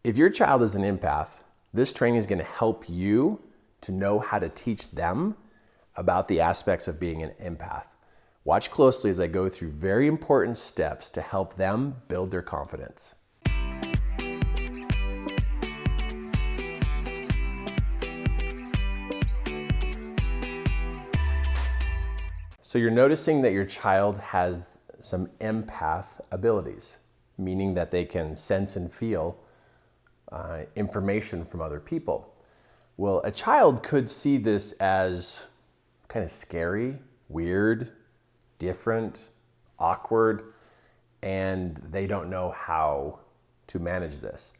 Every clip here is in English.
If your child is an empath, this training is going to help you to know how to teach them about the aspects of being an empath. Watch closely as I go through very important steps to help them build their confidence. So you're noticing that your child has some empath abilities, meaning that they can sense and feel information from other people. Well, a child could see this as kind of scary, weird, different, awkward, and they don't know how to manage this.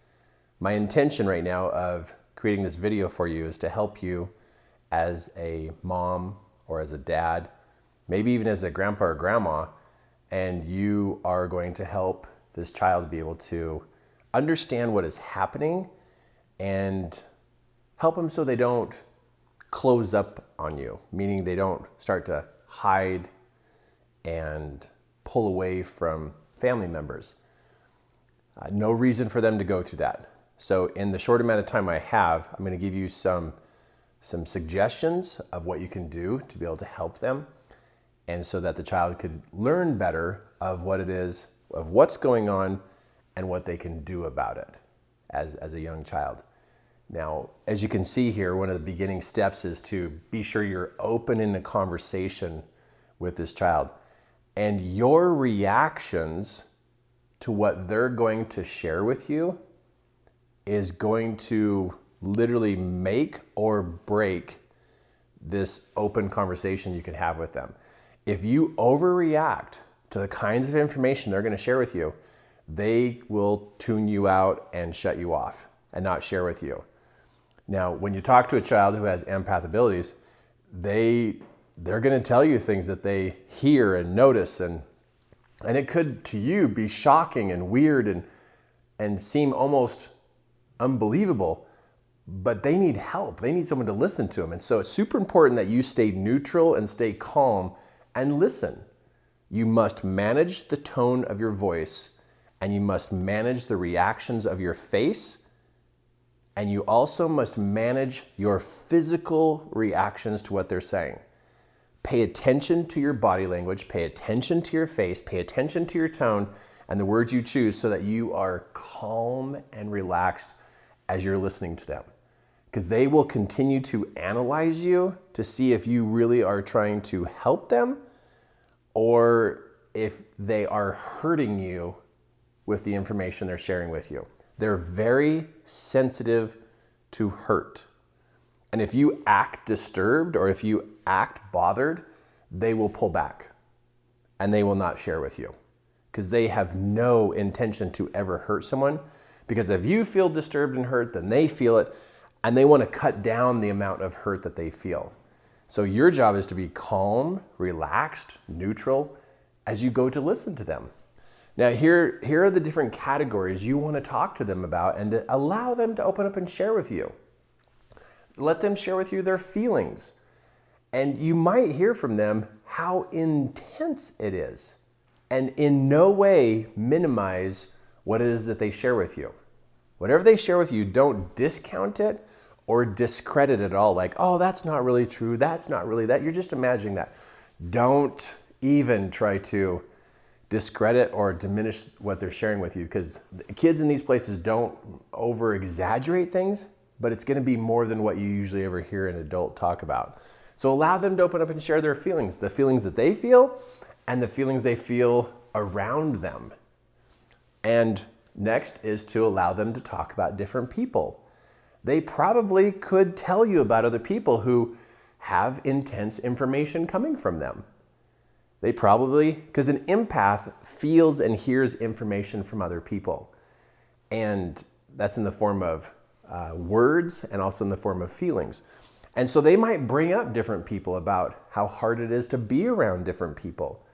My intention right now of creating this video for you is to help you as a mom or as a dad, maybe even as a grandpa or grandma, and you are going to help this child be able to understand what is happening and help them so they don't close up on you, meaning they don't start to hide and pull away from family members. No reason for them to go through that. So in the short amount of time I have, I'm going to give you some suggestions of what you can do to be able to help them, and so that the child could learn better of what it is, of what's going on, and what they can do about it as a young child. Now, as you can see here, one of the beginning steps is to be sure you're open in a conversation with this child. And your reactions to what they're going to share with you is going to literally make or break this open conversation you can have with them. If you overreact to the kinds of information they're going to share with you, they will tune you out and shut you off and not share with you. Now, when you talk to a child who has empath abilities, they're going to tell you things that they hear and notice, and it could to you be shocking and weird and seem almost unbelievable, but they need help. They need someone to listen to them. And so it's super important that you stay neutral and stay calm and listen. You must manage the tone of your voice, and you must manage the reactions of your face, and you also must manage your physical reactions to what they're saying. Pay attention to your body language, pay attention to your face, pay attention to your tone and the words you choose so that you are calm and relaxed as you're listening to them. Because they will continue to analyze you to see if you really are trying to help them or if they are hurting you with the information they're sharing with you. They're very sensitive to hurt. And if you act disturbed or if you act bothered, they will pull back and they will not share with you because they have no intention to ever hurt someone. Because if you feel disturbed and hurt, then they feel it and they want to cut down the amount of hurt that they feel. So your job is to be calm, relaxed, neutral as you go to listen to them. Now, here are the different categories you want to talk to them about and to allow them to open up and share with you. Let them share with you their feelings. And you might hear from them how intense it is. And in no way minimize what it is that they share with you. Whatever they share with you, don't discount it or discredit it at all. Like, oh, that's not really true. That's not really that. You're just imagining that. Don't even try to discredit or diminish what they're sharing with you, because kids in these places don't over exaggerate things, but it's going to be more than what you usually ever hear an adult talk about. So allow them to open up and share their feelings, the feelings that they feel and the feelings they feel around them. And next is to allow them to talk about different people. They probably could tell you about other people who have intense information coming from them. They probably, because an empath feels and hears information from other people. And that's in the form of words and also in the form of feelings. And so they might bring up different people about how hard it is to be around different people.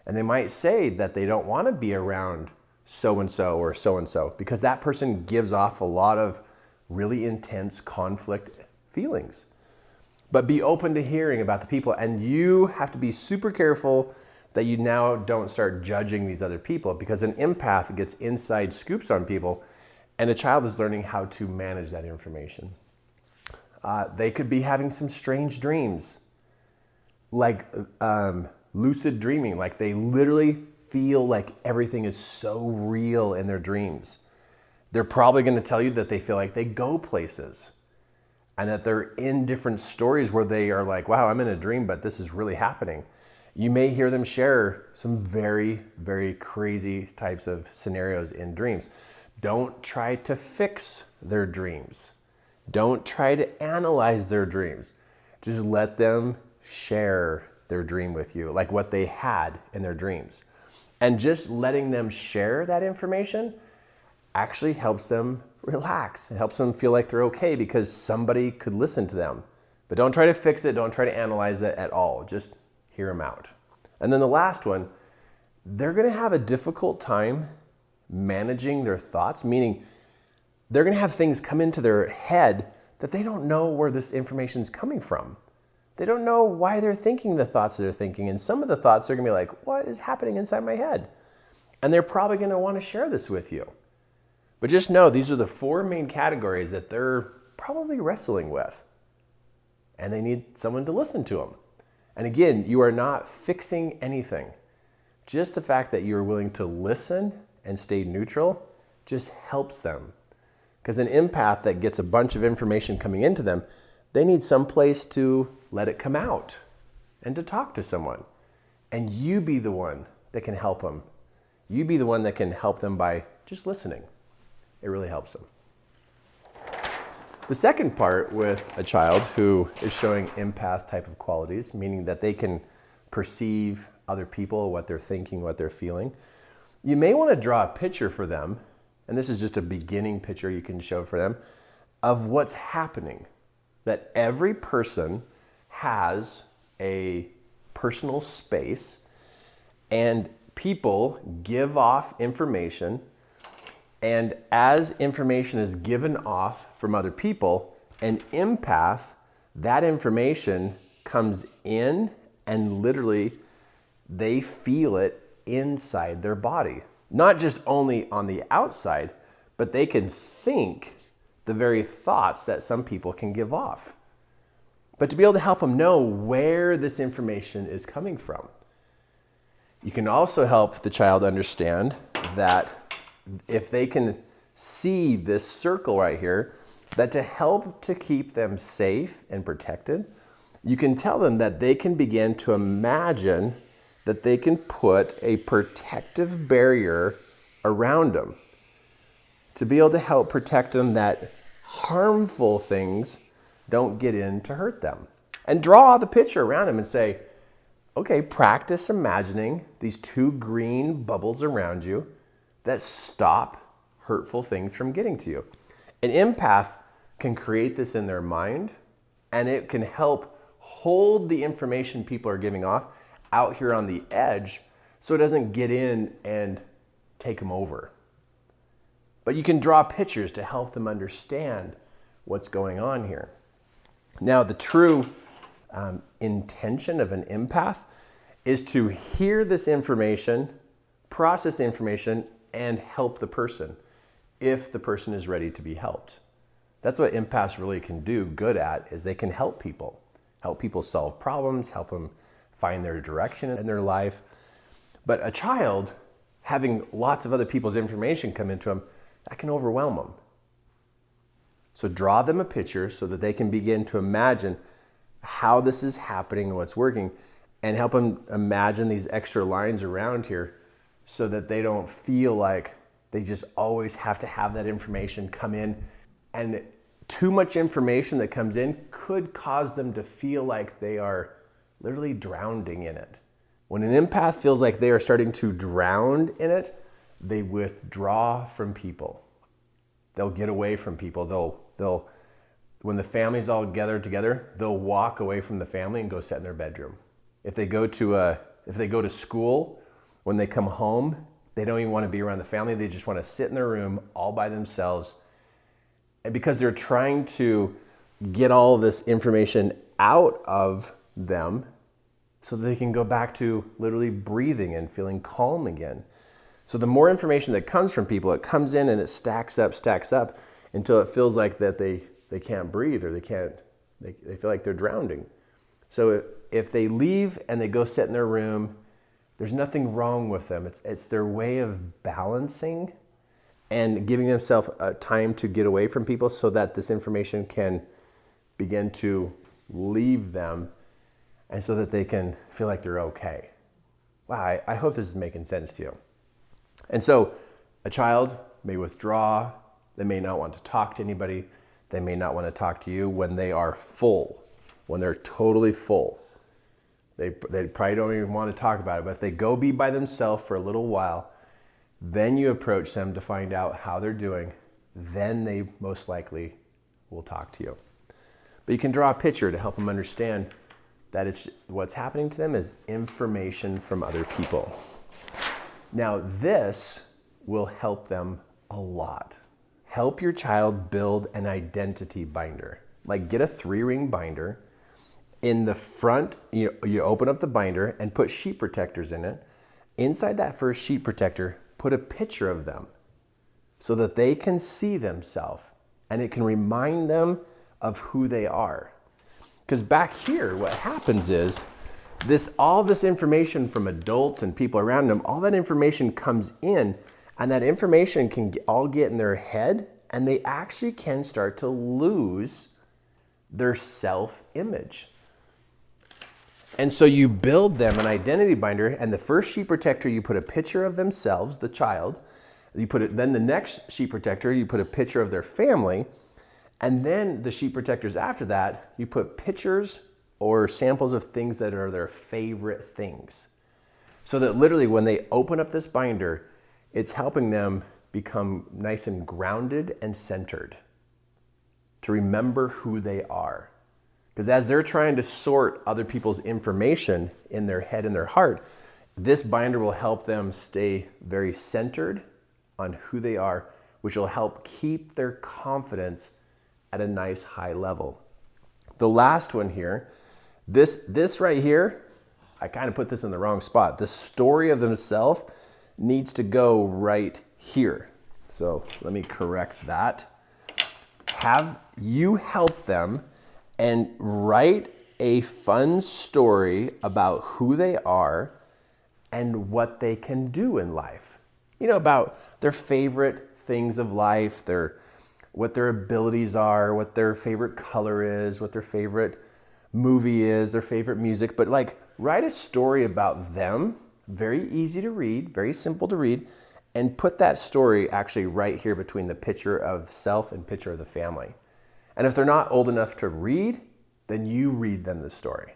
And they might say that they don't want to be around so-and-so or so-and-so because that person gives off a lot of really intense conflict feelings. But be open to hearing about the people, and you have to be super careful that you now don't start judging these other people, because an empath gets inside scoops on people And a child is learning how to manage that information. They could be having some strange dreams, like lucid dreaming, like they literally feel like everything is so real in their dreams. They're probably going to tell you that they feel like they go places and that they're in different stories where they are like, wow, I'm in a dream, but this is really happening. You may hear them share some very, very crazy types of scenarios in dreams. Don't try to fix their dreams. Don't try to analyze their dreams. Just let them share their dream with you, like what they had in their dreams. And just letting them share that information actually helps them relax. It helps them feel like they're okay because somebody could listen to them. But don't try to fix it. Don't try to analyze it at all. Just hear them out. And then the last one, they're going to have a difficult time managing their thoughts, meaning they're going to have things come into their head that they don't know where this information is coming from. They don't know why they're thinking the thoughts that they're thinking. And some of the thoughts are going to be like, what is happening inside my head? And they're probably going to want to share this with you. But just know these are the 4 main categories that they're probably wrestling with. And they need someone to listen to them. And again, you are not fixing anything. Just the fact that you're willing to listen and stay neutral just helps them. Because an empath that gets a bunch of information coming into them, they need some place to let it come out and to talk to someone. And you be the one that can help them. You be the one that can help them by just listening. It really helps them. The second part with a child who is showing empath type of qualities, meaning that they can perceive other people, what they're thinking, what they're feeling, you may want to draw a picture for them, and this is just a beginning picture you can show for them, of what's happening. That every person has a personal space, and people give off information, and as information is given off from other people, an empath, that information comes in and literally they feel it inside their body. Not just only on the outside, but they can think the very thoughts that some people can give off. But to be able to help them know where this information is coming from. You can also help the child understand that if they can see this circle right here, that to help to keep them safe and protected, you can tell them that they can begin to imagine that they can put a protective barrier around them to be able to help protect them that harmful things don't get in to hurt them. And draw the picture around them and say, okay, practice imagining these 2 green bubbles around you that stop hurtful things from getting to you. An empath can create this in their mind, and it can help hold the information people are giving off out here on the edge so it doesn't get in and take them over. But you can draw pictures to help them understand what's going on here. Now, the true intention of an empath is to hear this information, process the information, and help the person if the person is ready to be helped. That's what empaths really can do good at, is they can help people solve problems, help them find their direction in their life. But a child, having lots of other people's information come into them, that can overwhelm them. So draw them a picture so that they can begin to imagine how this is happening and what's working, and help them imagine these extra lines around here so that they don't feel like they just always have to have that information come in. And too much information that comes in could cause them to feel like they are literally drowning in it. When an empath feels like they are starting to drown in it, they withdraw from people. They'll get away from people. They'll when the family's all gathered together, they'll walk away from the family and go sit in their bedroom. If they go to school, when they come home, they don't even want to be around the family. They just want to sit in their room all by themselves. And because they're trying to get all this information out of them so that they can go back to literally breathing and feeling calm again. So the more information that comes from people, it comes in and it stacks up until it feels like that they can't breathe, or they feel like they're drowning. So if they leave and they go sit in their room, there's nothing wrong with them. It's their way of balancing and giving themselves time to get away from people so that this information can begin to leave them, and so that they can feel like they're okay. Wow, I hope this is making sense to you. And so a child may withdraw. They may not want to talk to anybody. They may not want to talk to you when they are full, when they're totally full. They probably don't even want to talk about it, but if they go be by themselves for a little while, then you approach them to find out how they're doing. Then they most likely will talk to you. But you can draw a picture to help them understand that what's happening to them is information from other people. Now, this will help them a lot. Help your child build an identity binder. Like, get a 3-ring binder. In the front, you open up the binder and put sheet protectors in it. Inside that first sheet protector, put a picture of them so that they can see themselves, and it can remind them of who they are. Because back here, what happens is all this information from adults and people around them, all that information comes in, and that information can all get in their head, and they actually can start to lose their self-image. And so you build them an identity binder, and the first sheet protector, you put a picture of themselves, the child. Then the next sheet protector, you put a picture of their family. And then the sheet protectors after that, you put pictures or samples of things that are their favorite things. So that literally when they open up this binder, it's helping them become nice and grounded and centered, to remember who they are. Because as they're trying to sort other people's information in their head and their heart, this binder will help them stay very centered on who they are, which will help keep their confidence at a nice high level. The last one here, this right here, I kind of put this in the wrong spot. The story of themselves needs to go right here. So let me correct that. Have you help them and write a fun story about who they are and what they can do in life. About their favorite things of life, what their abilities are, what their favorite color is, what their favorite movie is, their favorite music. But write a story about them, very easy to read, very simple to read, and put that story actually right here between the picture of self and picture of the family. And if they're not old enough to read, then you read them the story.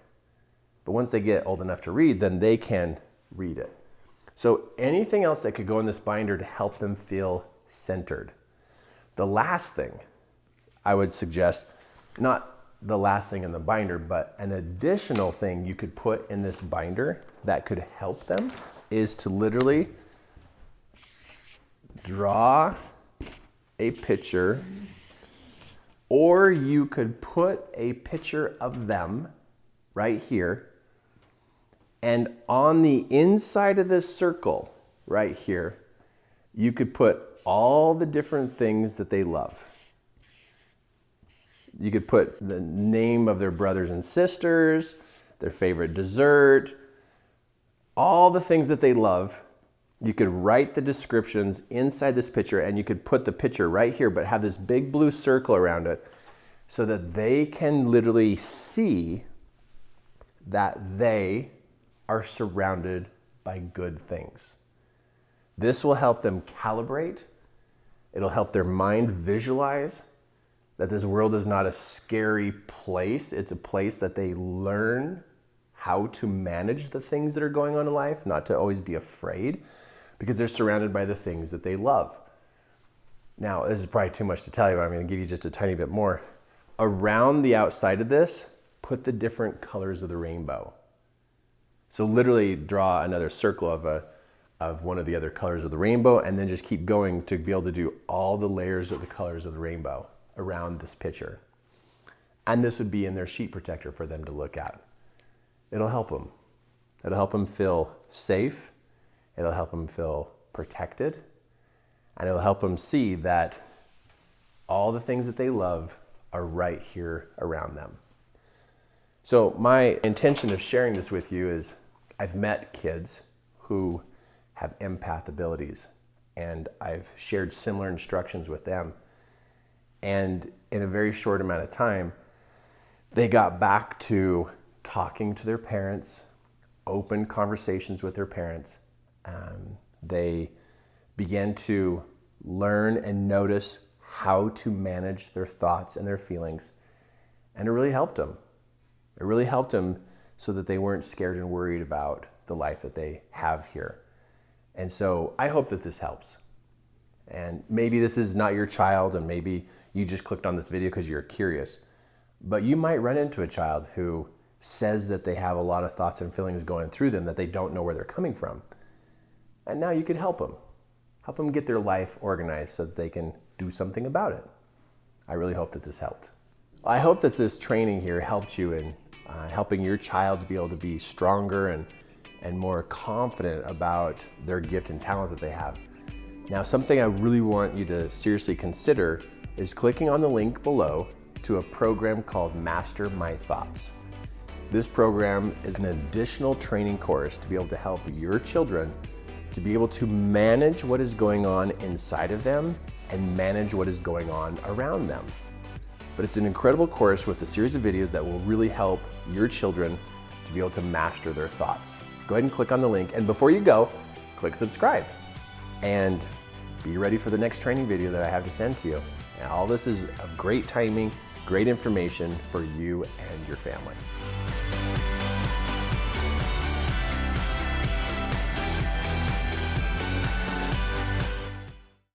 But once they get old enough to read, then they can read it. So anything else that could go in this binder to help them feel centered. The last thing I would suggest, not the last thing in the binder, but an additional thing you could put in this binder that could help them, is to literally draw a picture, or you could put a picture of them right here, and on the inside of this circle right here, you could put all the different things that they love. You could put the name of their brothers and sisters, their favorite dessert, all the things that they love. You could write the descriptions inside this picture, and you could put the picture right here, but have this big blue circle around it so that they can literally see that they are surrounded by good things. This will help them calibrate. It'll help their mind visualize that this world is not a scary place. It's a place that they learn how to manage the things that are going on in life, not to always be afraid, because they're surrounded by the things that they love. Now, this is probably too much to tell you, but I'm going to give you just a tiny bit more. Around the outside of this, put the different colors of the rainbow. So literally draw another circle of one of the other colors of the rainbow, and then just keep going to be able to do all the layers of the colors of the rainbow around this picture. And this would be in their sheet protector for them to look at. It'll help them. It'll help them feel safe. It'll help them feel protected, and it'll help them see that all the things that they love are right here around them. So my intention of sharing this with you is I've met kids who have empath abilities, and I've shared similar instructions with them. And in a very short amount of time, they got back to talking to their parents, open conversations with their parents. They began to learn and notice how to manage their thoughts and their feelings. And it really helped them. It really helped them so that they weren't scared and worried about the life that they have here. And so I hope that this helps. And maybe this is not your child, and maybe you just clicked on this video because you're curious. But you might run into a child who says that they have a lot of thoughts and feelings going through them that they don't know where they're coming from. And now you could help them. Help them get their life organized so that they can do something about it. I really hope that this helped. I hope that this training here helped you in helping your child to be able to be stronger and more confident about their gift and talent that they have. Now, something I really want you to seriously consider is clicking on the link below to a program called Master My Thoughts. This program is an additional training course to be able to help your children to be able to manage what is going on inside of them and manage what is going on around them. But it's an incredible course with a series of videos that will really help your children to be able to master their thoughts. Go ahead and click on the link, and before you go, click subscribe. And be ready for the next training video that I have to send to you. And all this is of great timing, great information for you and your family.